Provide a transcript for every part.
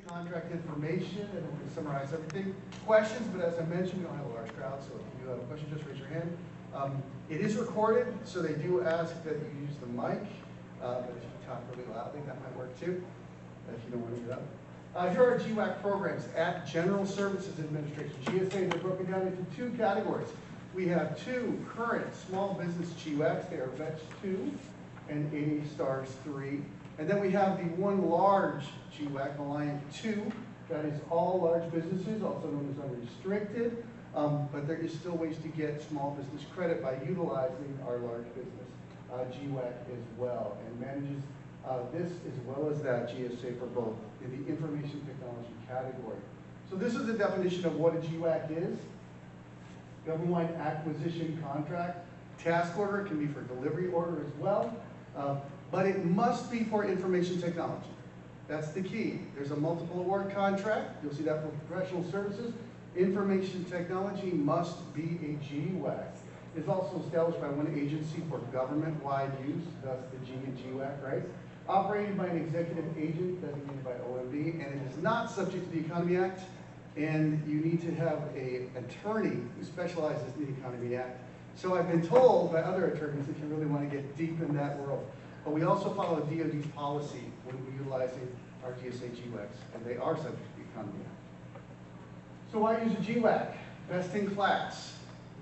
contract information, and we're going to summarize everything. Questions, but as I mentioned, we don't have a large crowd, so if you have a question, just raise your hand. It is recorded, so they do ask that you use the mic, but if you talk really loudly, that might work too, if you don't want to get up. Here are GWAC programs at General Services Administration, GSA. They're broken down into two categories. We have two current small business GWACs. They are VETS2 and STARSIII. And then we have the one large GWAC, Alliant 2, that is all large businesses, also known as unrestricted, but there is still ways to get small business credit by utilizing our large business GWAC as well, and manages this as well as that GSA for both in the information technology category. So this is the definition of what a GWAC is. Government-wide acquisition contract. Task order can be for delivery order as well. But it must be for information technology. That's the key. There's a multiple award contract. You'll see that for professional services. Information technology must be a GWAC. It's also established by one agency for government-wide use, thus the G in GWAC, right? Operated by an executive agent designated by OMB, and it is not subject to the Economy Act, and you need to have an attorney who specializes in the Economy Act. So I've been told by other attorneys if you really want to get deep in that world. But we also follow DoD's policy when we're utilizing our GSA GWACs, and they are subject to the Economy Act. So why use a GWAC? Best in class.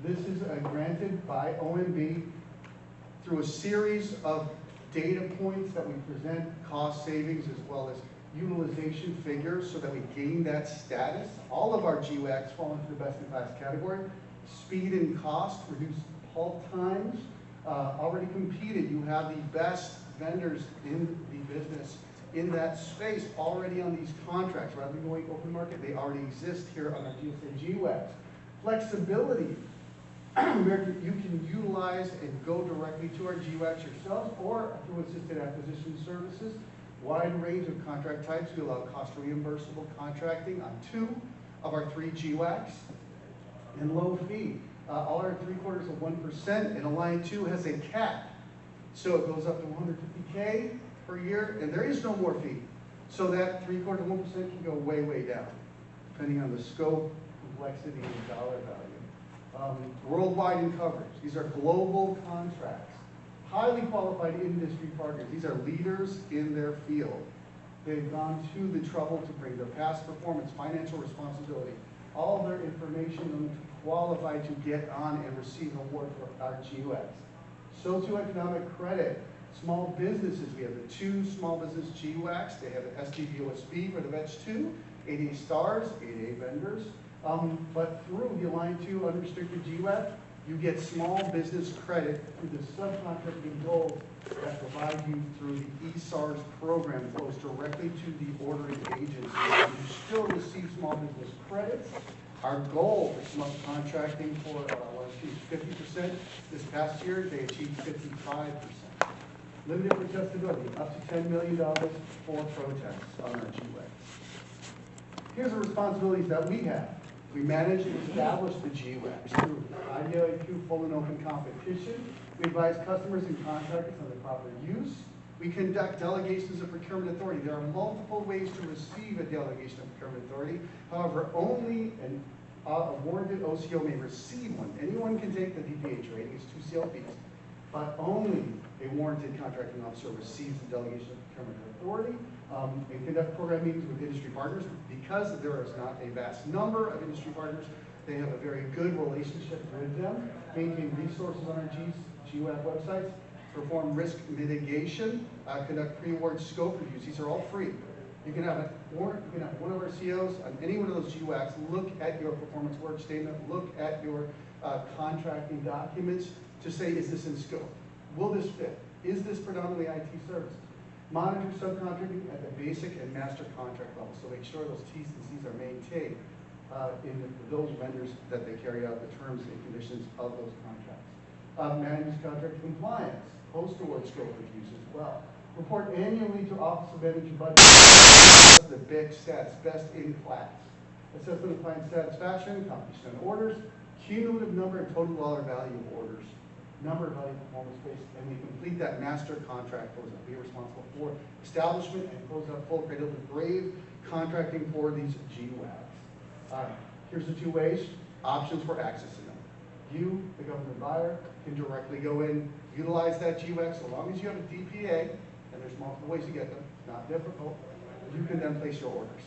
This is granted by OMB through a series of data points that we present, cost savings as well as utilization figures so that we gain that status. All of our GWACs fall into the best in class category. Speed and cost, reduce PALT times. Already competed, you have the best vendors in the business in that space already on these contracts. Rather than going open market, they already exist here on our GSA GWACs. Flexibility, where you can utilize and go directly to our GWACs yourselves or through assisted acquisition services. Wide range of contract types. We allow cost reimbursable contracting on 2 of our 3 GWACs. And low fee. All are 0.75%, and Alliant 2 has a cap. So it goes up to $150K per year, and there is no more fee. So that 0.75% can go way, way down, depending on the scope, complexity, and dollar value. Worldwide in coverage. These are global contracts. Highly qualified industry partners. These are leaders in their field. They've gone to the trouble to bring their past performance, financial responsibility, all their information on to qualify to get on and receive an award for our GWACs. Socioeconomic credit, small businesses. We have the 2 small business GWACs. They have an STVOSB for the VETS2, 8A stars, 8A vendors. But through the Alliant 2 unrestricted GWAC, you get small business credit through the subcontracting goals that provide you through the eSARS program. It goes directly to the ordering agency. You still receive small business credits. Our goal for subcontracting for is 50%. This past year, they achieved 55%. Limited adjustability, up to $10 million for protests on our GWACs. Here's the responsibilities that we have. We manage and establish the GWACs through IDLAQ full and open competition. We advise customers and contractors on the proper use. We conduct delegations of procurement authority. There are multiple ways to receive a delegation of procurement authority. However, only a warranted OCO may receive one. Anyone can take the DPH rating, it's 2 CLPs, but only a warranted contracting officer receives the delegation of procurement authority. And conduct program meetings with industry partners. Because there is not a vast number of industry partners, they have a very good relationship with them. Maintain resources on our GWAC websites. Perform risk mitigation. Conduct pre-award scope reviews. These are all free. You can have one of our COs on any one of those GWACs look at your performance work statement, look at your contracting documents to say, is this in scope? Will this fit? Is this predominantly IT services? Monitor subcontracting at the basic and master contract level, so make sure those T's and C's are maintained in those vendors that they carry out the terms and conditions of those contracts. Manage contract compliance, post-award scope reviews as well. Report annually to Office of Energy Budget. The BIC stats, best in class. Assessment of client satisfaction, completion of orders, cumulative number and total dollar value of orders. Number of value performance based, and we complete that master contract closeout. We are responsible for establishment and closeout full cradle to grave contracting for these GWACs. Here's the two ways, options for accessing them. You, the government buyer, can directly go in, utilize that GWAC, so long as you have a DPA, and there's multiple ways to get them, not difficult, you can then place your orders.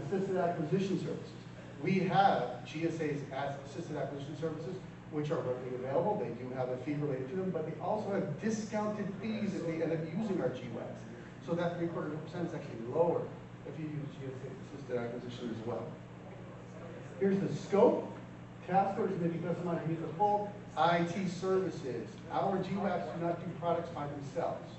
Assisted acquisition services. We have GSAs as assisted acquisition services, which are readily available. They do have a fee related to them, but they also have discounted fees if they end up using our GWACs. So that 0.75% is actually lower if you use GSA assisted acquisition as well. Here's the scope. Task orders may be customized to meet the full IT services. Our GWACs do not do products by themselves.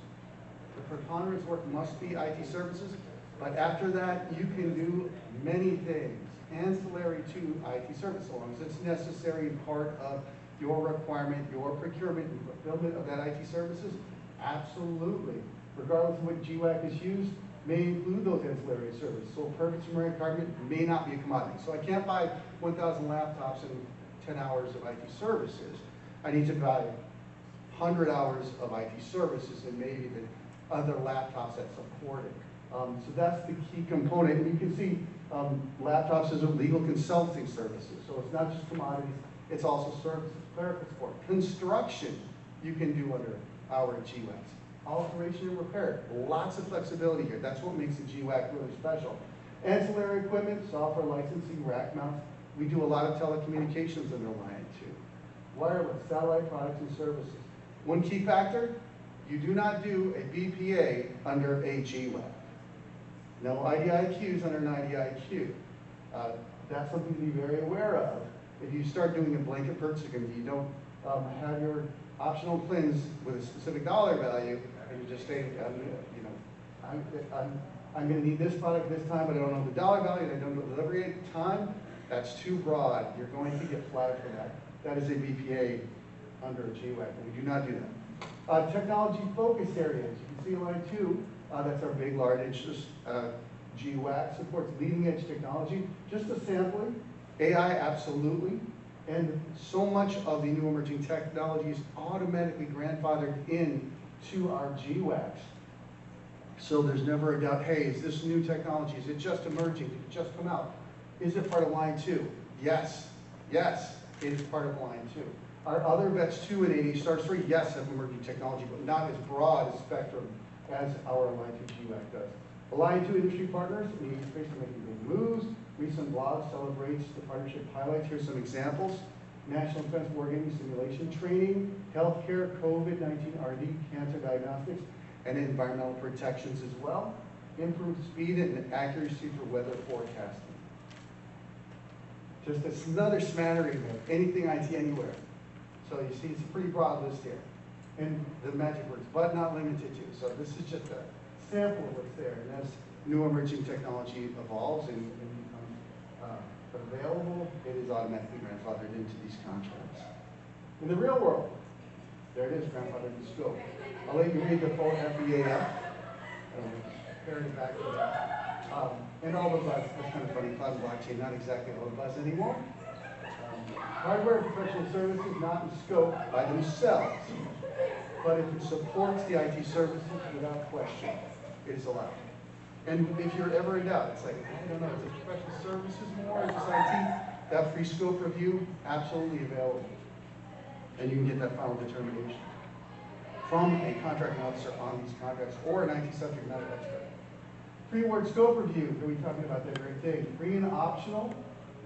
The preponderance work must be IT services, but after that, you can do many things ancillary to IT service, so long as it's necessary and part of your requirement, your procurement and fulfillment of that IT services. Absolutely. Regardless of what GWAC is used, may include those ancillary services. So purchase and requirement may not be a commodity. So I can't buy 1,000 laptops and 10 hours of IT services. I need to buy 100 hours of IT services and maybe the other laptops that support it. So that's the key component. And you can see laptops as a legal consulting services. So it's not just commodities, it's also services, clerical support. Construction, you can do under our GWACs. Alteration and repair, lots of flexibility here. That's what makes the GWAC really special. Ancillary equipment, software licensing, rack mounts. We do a lot of telecommunications under Alliant too. Wireless, satellite products and services. One key factor, you do not do a BPA under a GWAC. No IDIQs under an IDIQ. That's something to be very aware of. If you start doing a blanket purchase agreement, you don't have your optional CLINs with a specific dollar value, and you just say, I'm going to need this product this time, but I don't know the dollar value, and I don't know the delivery time. That's too broad. You're going to get flagged for that. That is a BPA under a GWAC, and we do not do that. Technology focus areas. You can see line 2. That's our big, large GWAC, supports leading edge technology. Just a sampling. AI, absolutely. And so much of the new emerging technology is automatically grandfathered in to our GWACs. So there's never a doubt, hey, is this new technology? Is it just emerging? Did it just come out? Is it part of line 2? Yes. Yes, it is part of line 2. Our other VETS2 and 80 STARSIII, yes, have emerging technology, but not as broad a spectrum as our line 2 GWAC does. The line 2 industry partners in the space are making big moves. Recent blog celebrates the partnership highlights. Here's some examples. National Defense Wargaming Simulation Training, Healthcare, COVID-19 RD, Cancer Diagnostics, and environmental protections as well. Improved speed and accuracy for weather forecasting. Just another smattering of anything IT anywhere. So you see it's a pretty broad list here. And the magic words, but not limited to. So this is just a sample of what's there. And as new emerging technology evolves and becomes available, it is automatically grandfathered into these contracts. In the real world, there it is, grandfathered in scope. I'll let you read the full FEAF. Carry it back to that. And all the buzz, that's kind of funny, cloud and blockchain, not exactly all the buzz anymore. Hardware and professional services not in scope by themselves, but if it supports the IT services without question, it is allowed. And if you're ever in doubt, it's like, I don't know, is it professional services more or just IT? That free scope review, absolutely available. And you can get that final determination from a contracting officer on these contracts or an IT subject matter expert. Pre-award scope review, are we talking about that very thing? Free and optional,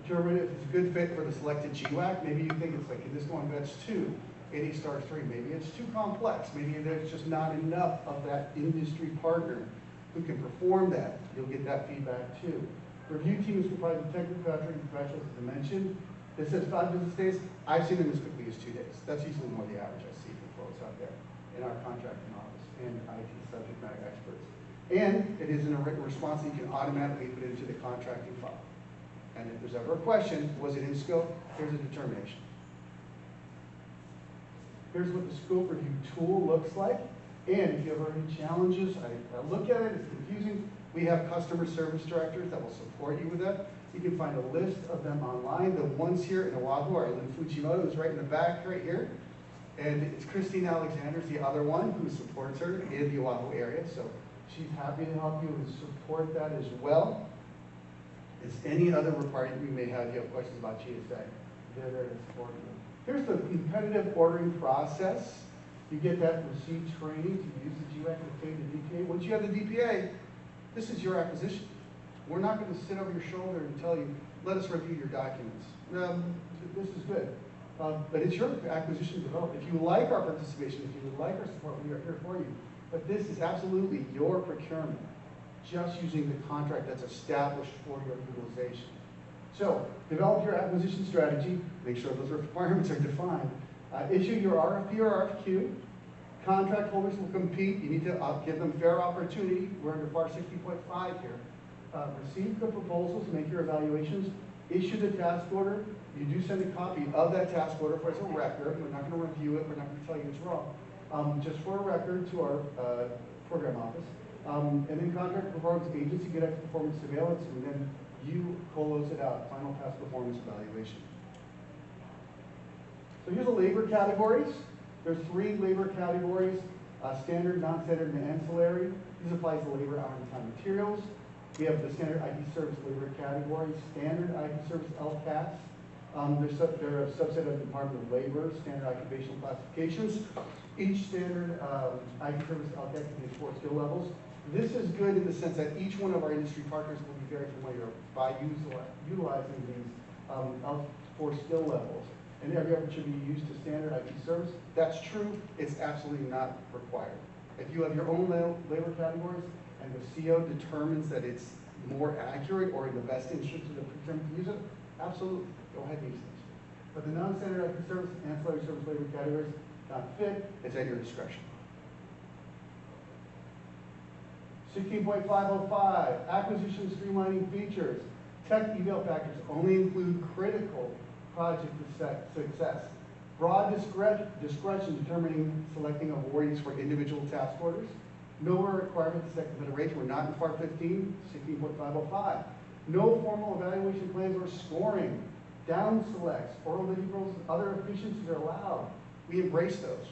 determine if it's a good fit for the selected GWAC. Maybe you think it's like, can this go on VETS2, 80 STARSIII? Maybe it's too complex. Maybe there's just not enough of that industry partner who can perform that. You'll get that feedback too. Review team is comprised of technical contracting professionals, as I mentioned. This says 5 business days. I've seen them as quickly as 2 days. That's usually more the average I see for folks out there in our contracting office and IT subject matter experts. And it is in a written response that you can automatically put into the contracting file. And if there's ever a question, was it in scope? Here's a determination. Here's what the scope review tool looks like. And if you have any challenges, I look at it, it's confusing. We have customer service directors that will support you with that. You can find a list of them online. The ones here in Oahu are Lynn Fujimoto, who's right in the back right here. And it's Christine Alexander's the other one who supports her in the Oahu area. So she's happy to help you and support that as well. Is any other requirement you may have, you have questions about GSA. They're there to support you. Here's the competitive ordering process. You get that received training to use the GWAC to obtain the DPA. Once you have the DPA, this is your acquisition. We're not going to sit over your shoulder and tell you, let us review your documents. This is good. But it's your acquisition development. If you like our participation, if you would like our support, we are here for you. But this is absolutely your procurement, just using the contract that's established for your utilization. So, develop your acquisition strategy, make sure those requirements are defined, issue your RFP or RFQ, contract holders will compete, you need to give them fair opportunity, we're under FAR 60.5 here, receive the proposals, make your evaluations, issue the task order, you do send a copy of that task order for as a record, we're not going to review it, we're not going to tell you it's wrong, just for a record to our program office. And then contract performance agency, get out performance surveillance, and then you close it out, final pass performance evaluation. So here's the labor categories. There's 3 labor categories, standard, non-standard, and ancillary. These apply to labor, hour, and time materials. We have the standard IT service labor category, standard IT service LCAS. They're a subset of the Department of Labor, standard occupational classifications. Each standard IT service LCAS contains 4 skill levels. This is good in the sense that each one of our industry partners will be very familiar by utilizing these 4 skill levels. And every effort should be used to standard IT service. That's true. It's absolutely not required. If you have your own labor categories and the CO determines that it's more accurate or in the best interest of the procurement to use it, absolutely, go ahead and use these. But the non-standard IT service, ancillary service labor categories, not fit, it's at your discretion. 16.505, acquisition streamlining features. Tech eval factors only include critical project success. Broad discretion determining selecting awardees for individual task orders. No requirement to set consideration. We're not in FAR 15, 16.505. No formal evaluation plans or scoring. Down selects, oral deliverables, other efficiencies are allowed. We embrace those.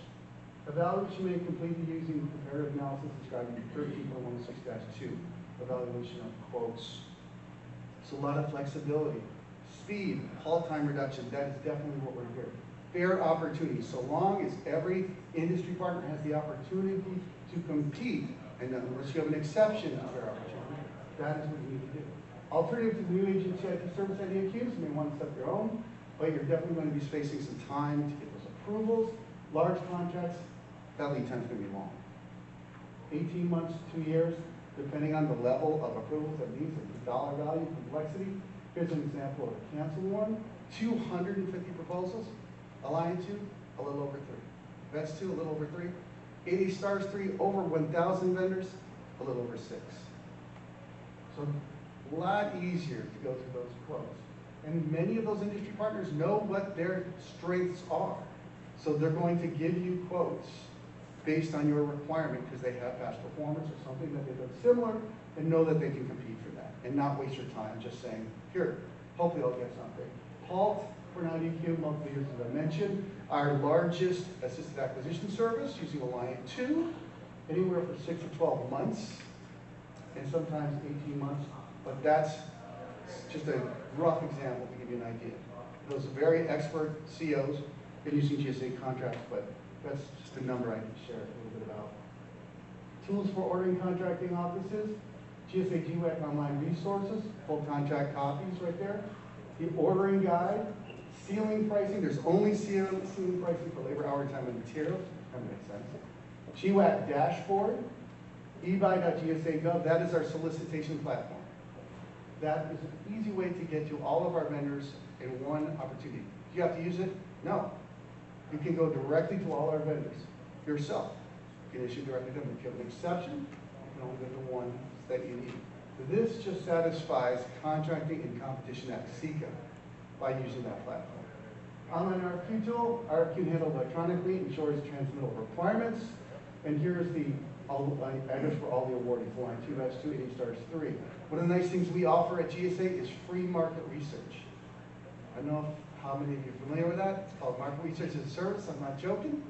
Evaluation may be completed using comparative analysis described in 13.16-2. Evaluation of quotes. So a lot of flexibility. Speed, halt time reduction, that is definitely what we're here. Fair opportunity, so long as every industry partner has the opportunity to compete, and unless you have an exception to fair opportunity, that is what you need to do. Alternative to the new agency IT service IDIQs, you may want to set your own, but you're definitely going to be facing some time to get those approvals. Large contracts, that lead time is going to be long. 18 months, 2 years, depending on the level of approvals that needs, the dollar value, complexity. Here's an example of a canceled one. 250 proposals. Alliant 2, a little over 3. VETS2, a little over 3. 80 STARSIII, over 1,000 vendors, a little over 6. So a lot easier to go through those quotes. And many of those industry partners know what their strengths are. So they're going to give you quotes based on your requirement because they have past performance or something that they've done similar and know that they can compete for that and not waste your time just saying, here, hopefully I'll get something. PALT for an IDQ, monthly years as I mentioned. Our largest assisted acquisition service using Alliant 2, anywhere from 6 to 12 months and sometimes 18 months, but that's just a rough example to give you an idea. Those very expert COs been using GSA contracts, but that's just a number I can share a little bit about. Tools for ordering contracting offices, GSA GWAC online resources, full contract copies right there. The ordering guide, ceiling pricing, there's only ceiling pricing for labor, hour, time, and materials, that makes sense. GWAC dashboard, ebuy.gsa.gov, that is our solicitation platform. That is an easy way to get to all of our vendors in one opportunity. Do you have to use it? No. You can go directly to all our vendors yourself. You can issue directly to them. If you have an exception, you can only go to one that you need. This just satisfies Contracting and Competition Act, CICA, by using that platform. Online RFQ tool, RFQ handled electronically, ensures transmittal requirements. And here's the address for all the awardees, line 2, VETS2, 80 STARSIII. One of the nice things we offer at GSA is free market research. I don't know how many of you are familiar with that. It's called Market Research as a Service. I'm not joking.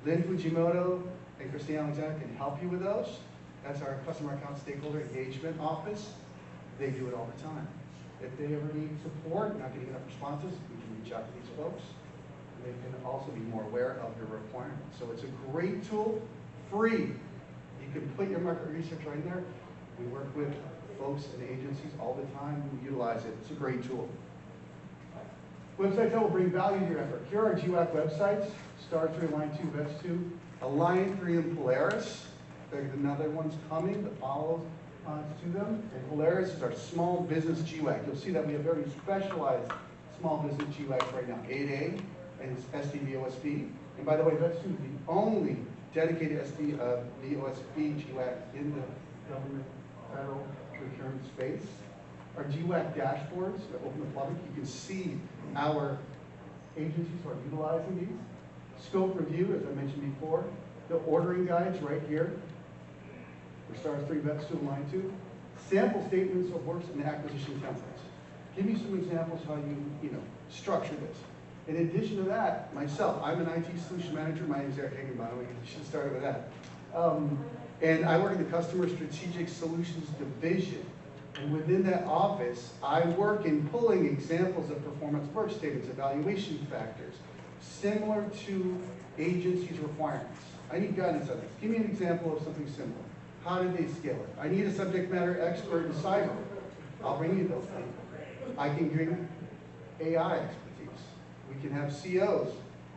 Lynn Fujimoto and Christine Alexander can help you with those. That's our Customer Account Stakeholder Engagement Office. They do it all the time. If they ever need support, not getting enough responses, we can reach out to these folks. They can also be more aware of your requirements. So it's a great tool, free. You can put your market research right in there. We work with folks and agencies all the time who utilize it. It's a great tool. Websites that will bring value to your effort. Here are our GWAC websites, STARSIII, Alliant 2, VETS2, Alliant 3 and Polaris. There's another one's coming that follows to them. And Polaris is our small business GWAC. You'll see that we have very specialized small business GWACs right now, 8A and SDVOSB. And by the way, VETS2 is the only dedicated SDVOSB GWAC in the government federal procurement space. Our GWAC dashboards that open to the public, you can see our agencies who are utilizing these. Scope review, as I mentioned before. The ordering guides right here for STARSIII, VETS2, and Alliant 2. Sample statements of works and acquisition templates. Give me some examples how you structure this. In addition to that, myself, I'm an IT solution manager. My name is Eric Hagan, by the way. You should have started with that. And I work in the Customer Strategic Solutions Division. And within that office, I work in pulling examples of performance work statements, evaluation factors, similar to agencies' requirements. I need guidance on this. Give me an example of something similar. How did they scale it? I need a subject matter expert in cyber. I'll bring you those things. I can bring AI expertise. We can have COs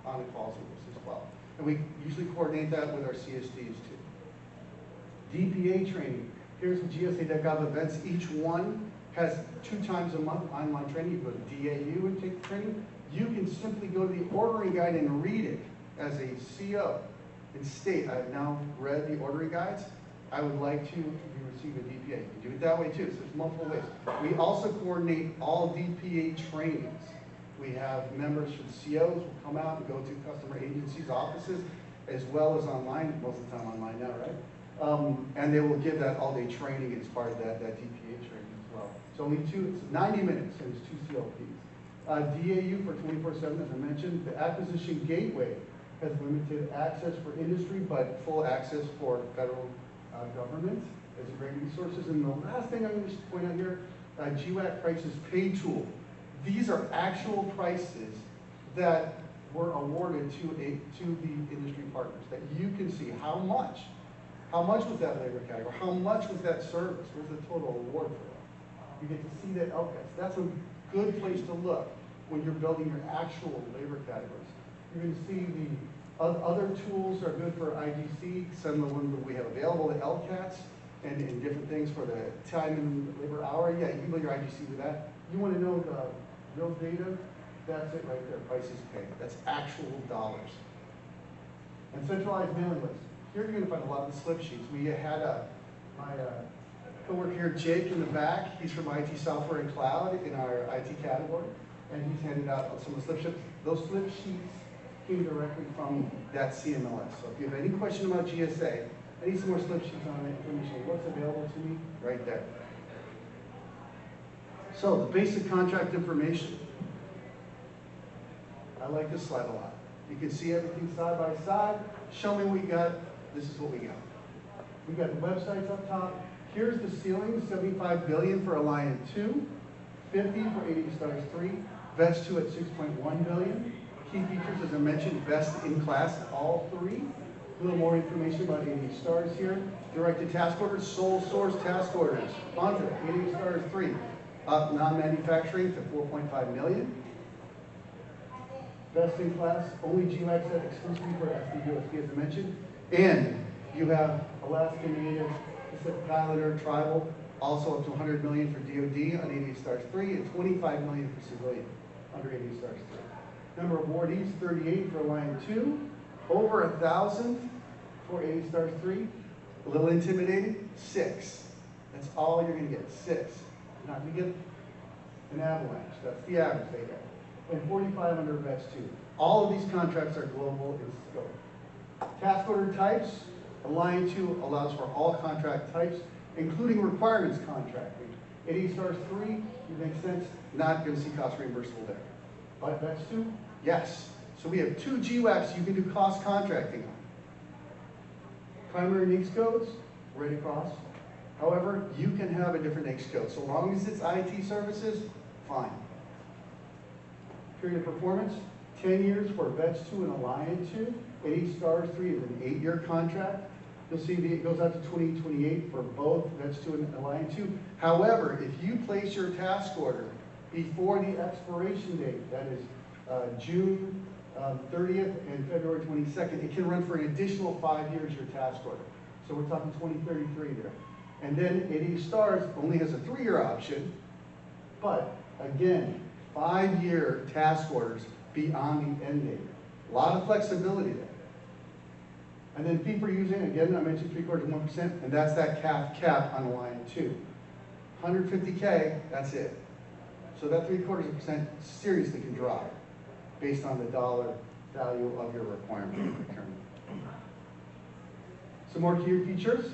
on the calls with us as well. And we usually coordinate that with our CSDs too. DPA training. Here's the GSA.gov events. Each one has 2 times a month online training. You go to DAU and take the training. You can simply go to the ordering guide and read it as a CO and state, I've now read the ordering guides. I would like to receive a DPA. You can do it that way too. So there's multiple ways. We also coordinate all DPA trainings. We have members from COs who come out and go to customer agencies' offices, as well as online, most of the time online now, right? And they will give that all-day training as part of that DPA training as well. So only it's 90 minutes, and it's 2 CLPs. DAU for 24/7, as I mentioned. The acquisition gateway has limited access for industry, but full access for federal government as a great resources. And the last thing I'm going to point out here, GWAC prices pay tool. These are actual prices that were awarded to the industry partners, that you can see how much was that labor category, how much was that service, what was the total award for that. You get to see that LCAS. That's a good place to look when you're building your actual labor categories. You're going to see the other tools are good for IGC, some of the ones that we have available, the LCATs, and different things for the time and labor hour. Yeah, you can build your IGC with that. You want to know the real data? That's it right there, prices paid. That's actual dollars. And centralized mailing list. Here you're going to find a lot of the slip sheets. We had my co-worker here, Jake, in the back. He's from IT Software and Cloud in our IT category, and he's handed out some of the slip sheets. Those slip sheets came directly from that CMLS. So if you have any question about GSA, I need some more slip sheets on that information. What's available to me? Right there. So the basic contract information. I like this slide a lot. You can see everything side by side. Show me what we got. This is what we got. We got the websites up top. Here's the ceiling, $75 billion for Alliant 2, $50 for AD Stars 3, VETS2 at $6.1 billion. Key features, as I mentioned, best in class, all 3. A little more information about AD Stars here. Directed task orders, sole source task orders. Onto AD Stars 3. Up non-manufacturing to $4.5 million. Best in class, only GWACs set exclusively for SDVOSB, as I mentioned. And you have Alaska Native, Pacific Islander, Tribal, also up to $100 million for DoD on AD Stars 3 and $25 million for civilian under AD Stars 3. Number of awardees, 38 for Alliant 2, over 1,000 for AD Stars 3. A little intimidated, 6. That's all you're going to get, 6. You're not going to get an avalanche. That's the average they get. And 45 under VETS2. All of these contracts are global in scope. Task order types, Alliant 2 allows for all contract types, including requirements contracting. AD Stars 3, it makes sense, not going to see cost reimbursable there. But VETS2, yes. So we have 2 GWACs you can do cost contracting on. Primary needs codes, right across. However, you can have a different NAICS code. So long as it's IT services, fine. Period of performance, 10 years for VETS2 and Alliant 2. STARSIII is an 8-year contract. You'll see it goes out to 2028 for both VETS2 and Alliant 2. However, if you place your task order before the expiration date, that is June 30th and February 22nd, it can run for an additional 5 years your task order. So we're talking 2033 there. And then STARS only has a 3-year option, but again, 5-year task orders beyond the end date. A lot of flexibility there. And then fee for using, again, I mentioned 0.75%, and that's that cap on Alliant 2. 150K, that's it. So that 0.75% seriously can drop based on the dollar value of your requirement for procurement. Some more key features.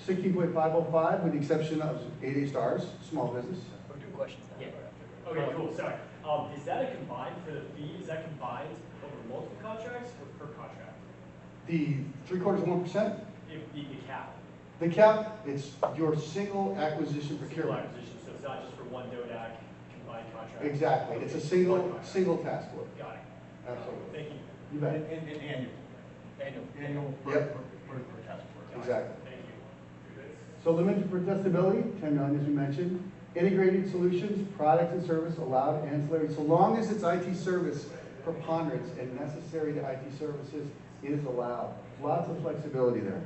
16.505 with the exception of 8 stars, small business. We're doing questions now. Yeah. Okay, cool, sorry. Is that a combined, for the fee, is that combined over multiple contracts or per contract? The 0.75%? The cap. The cap, it's your single acquisition procurement. Single acquisition, so it's not just for one DODAC combined contract? Exactly, Okay. it's a single task order. Got it. Absolutely. Thank you. You bet. And annual Yep. per task force. Exactly. Thank you. So limited protestability, 10 million as we mentioned. Integrated solutions, products and service allowed ancillary. So long as it's IT service preponderance and necessary to IT services, it is allowed. Lots of flexibility there.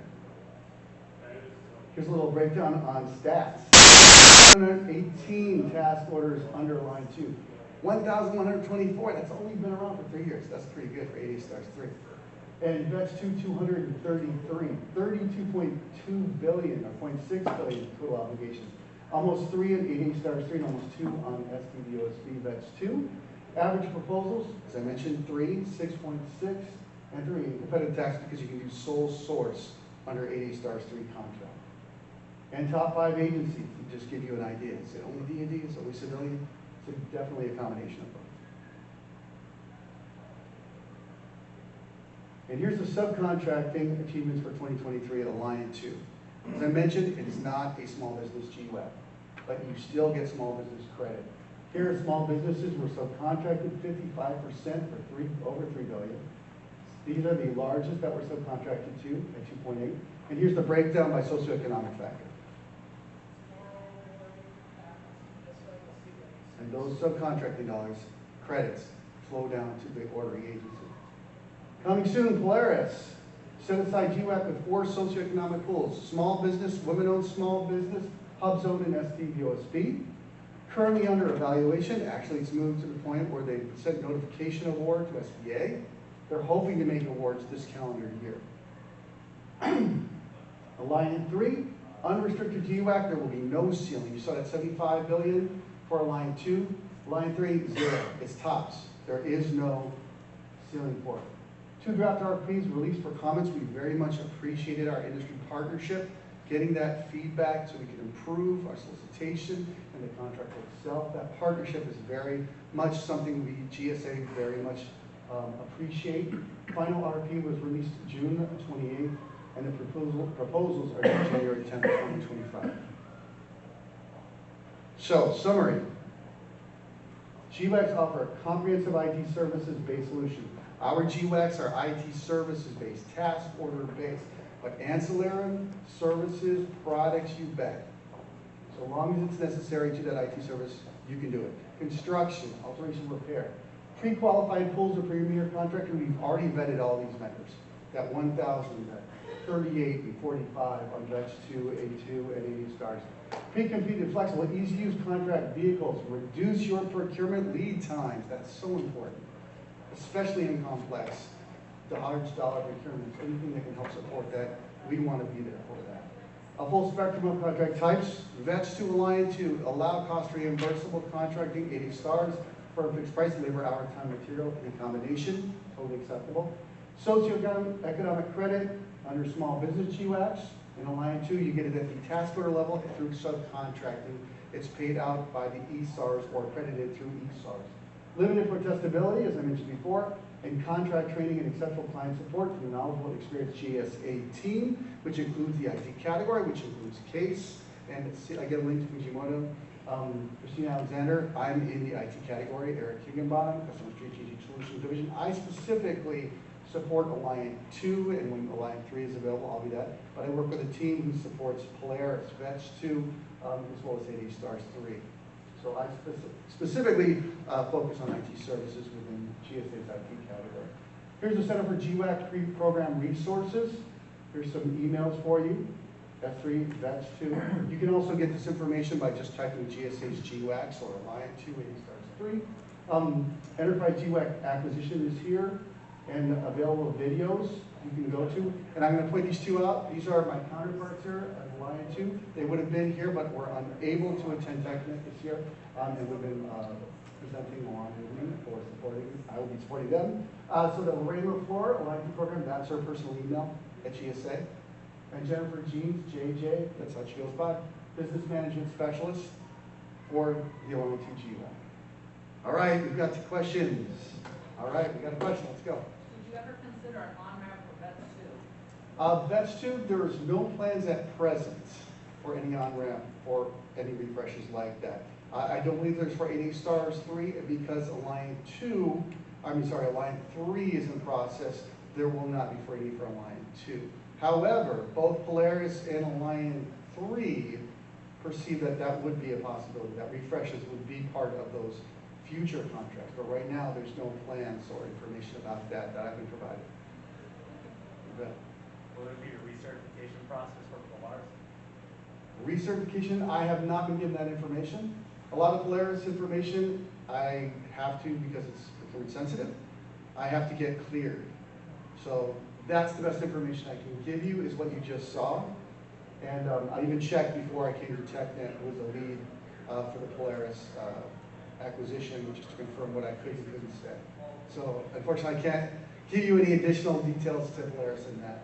Here's a little breakdown on stats. 118 task orders under Line 2. 1,124, that's only been around for 3 years. That's pretty good for 8 STARSIII. And VETS2, 233. 32.2 billion, or 0.6 billion total obligations. Almost 3 in 8 STARSIII and almost 2 on STVOSB VETS2. Average proposals, as I mentioned, 3, 6.6, and 3 in competitive tax because you can do sole source under 8 STARSIII contract. And top 5 agencies, to just give you an idea. Is it only D&D? Is it only civilian? It's definitely a combination of both. And here's the subcontracting achievements for 2023 at Alliant 2. As I mentioned, it is not a small business GWAC, but you still get small business credit. Here are small businesses were subcontracted 55% for over $3 billion. These are the largest that were subcontracted to at 2.8. And here's the breakdown by socioeconomic factor. And those subcontracting dollars, credits, flow down to the ordering agency. Coming soon, Polaris. Set aside GWAC with 4 socioeconomic pools. Small business, women-owned small business, hub zone, and STVOSB. Currently under evaluation. Actually, it's moved to the point where they sent notification award to SBA. They're hoping to make awards this calendar year. Alliant 3, unrestricted GWAC, there will be no ceiling. You saw that $75 billion for Alliant 2. Alliant 3, 0. It's tops. There is no ceiling for it. 2 draft RFPs released for comments. We very much appreciated our industry partnership, getting that feedback so we can improve our solicitation and the contract itself. That partnership is very much something we, GSA, very much appreciate. Final RFP was released June 28th, and the proposals are due January 10th, 2025. So, summary. GWACs offer a comprehensive IT services-based solution. Our GWACs are IT services-based, task order-based, but ancillary services, products, you bet. So long as it's necessary to that IT service, you can do it. Construction, alteration, repair. Pre-qualified pools of premier contractor, we've already vetted all these vendors. That 1,000, that 38 and 45 on VETS2, A2, and 80 stars. Pre-competed, flexible, easy-to-use contract vehicles. Reduce your procurement lead times. That's so important, especially in complex, large dollar procurements. Anything that can help support that, we want to be there for that. A full spectrum of contract types. VETS2, Alliant 2, allow cost reimbursable contracting, 80 stars for a fixed price, labor, hour, time, material in combination, totally acceptable. Socioeconomic credit under small business GWACs. In Alliant 2, you get it at the task order level through subcontracting. It's paid out by the ESARs or credited through ESARs. Limited protestability, as I mentioned before. and contract training and exceptional client support from the knowledgeable and experienced GSA team, which includes the IT category, which includes case, and I get a link to Fujimoto. Christina Alexander, I'm in the IT category. Eric Higginbottom, Customer Strategic Solutions Division. I specifically support Alliant 2, and when Alliant 3 is available, I'll be that. But I work with a team who supports Polaris, VETS2, as well as AD STARSIII. So I specifically focus on IT services within GSA's IT category. Here's a setup for GWAC pre-program resources. Here's some emails for you. S3, VETS2. You can also get this information by just typing GSA's GWACs or Alliant 2, AD STARSIII. Enterprise GWAC acquisition is here, and available videos you can go to. And I'm going to point these two out. These are my counterparts here at Alliant 2. They would have been here, but were unable to attend TechNet this year, and would have been presenting along with me or supporting. I will be supporting them. So the Lorraine LaFleur, Alliant 2 program, that's her personal email at GSA. And Jennifer Jeans, JJ, that's how she goes by, business management specialist for the Alliant 2 GWAC. All right, we've got the questions. All right, we got a question, let's go. Did you ever consider an on-ramp for VETS2? VETS2, there's no plans at present for any on-ramp or any refreshes like that. I don't believe there's for AD STARSIII because Alliant 3 is in process. There will not be for any for Alliant 2. However, both Polaris and Alliant 3 perceive that that would be a possibility, that refreshes would be part of those future contracts. But right now, there's no plans or information about that I've been provided. Will there be a recertification process for Polaris? Recertification, I have not been given that information. A lot of Polaris information, I have to, because it's procurement sensitive, I have to get cleared. So that's the best information I can give you, is what you just saw. And I even checked before I came to TechNet with the lead for the Polaris acquisition, just to confirm what I could and couldn't say. So unfortunately, I can't give you any additional details to Polaris than that.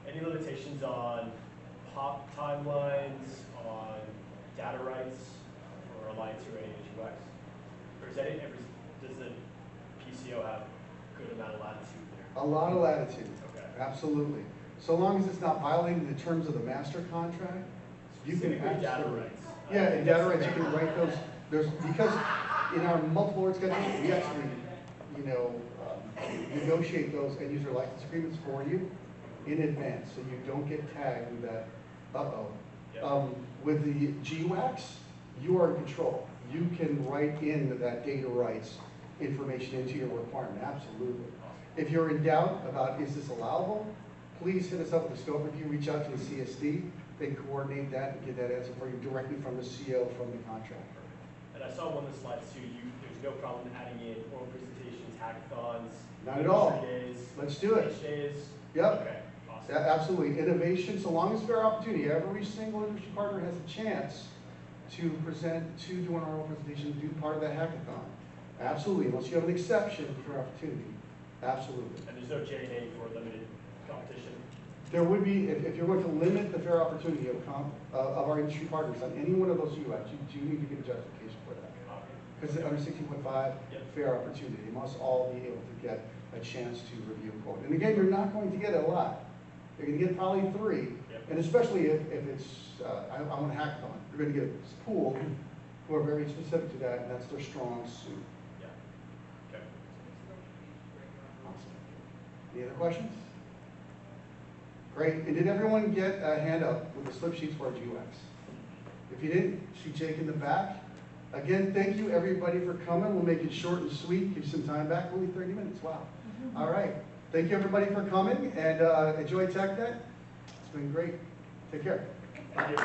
Any limitations on POP timelines, on data rights for Alliant 2 and GWACs? Or is that it? Does the PCO have a good amount of latitude there? A lot of latitude. Okay. Absolutely. So long as it's not violating the terms of the master contract, you can Specifically data absolutely. rights. Yeah, in data rights, you can write those. Because in our multiple org schedule, we actually, negotiate those end user license agreements for you in advance, so you don't get tagged with that. Yep. With the GWACs, you are in control. You can write in that data rights information into your requirement. Absolutely. If you're in doubt about is this allowable, please hit us up with the scope review. Reach out to the CSD. They can coordinate that and get that answer for you directly from the CO from the contractor. And I saw one of the slides too. There's no problem adding in oral presentations, hackathons, Not at all. industry days, Let's do it. pitch days. Yep. Okay. Awesome. Yeah, absolutely. Innovation, so long as fair opportunity. Every single industry partner has a chance to present, to do an oral presentation, do part of that hackathon. Absolutely, unless you have an exception for opportunity. Absolutely. And there's no J&A for limited competition. There would be, if you're going to limit the fair opportunity of our industry partners on any one of those UX, you do need to get a justification for that. Because under 16.5, Yep. fair opportunity, they must all be able to get a chance to review code. And again, you're not going to get a lot. You're going to get probably 3, Yep. and especially if it's, I want a hackathon, you're going to get a pool who are very specific to that, and that's their strong suit. Yeah. Okay. Awesome. Any other questions? Great. And did everyone get a hand up with the slip sheets for our GWACs? If you didn't, see Jake in the back. Again, thank you everybody for coming. We'll make it short and sweet, give you some time back, only 30 minutes, wow. All right. Thank you everybody for coming, and enjoy TechNet. It's been great. Take care. Thank you.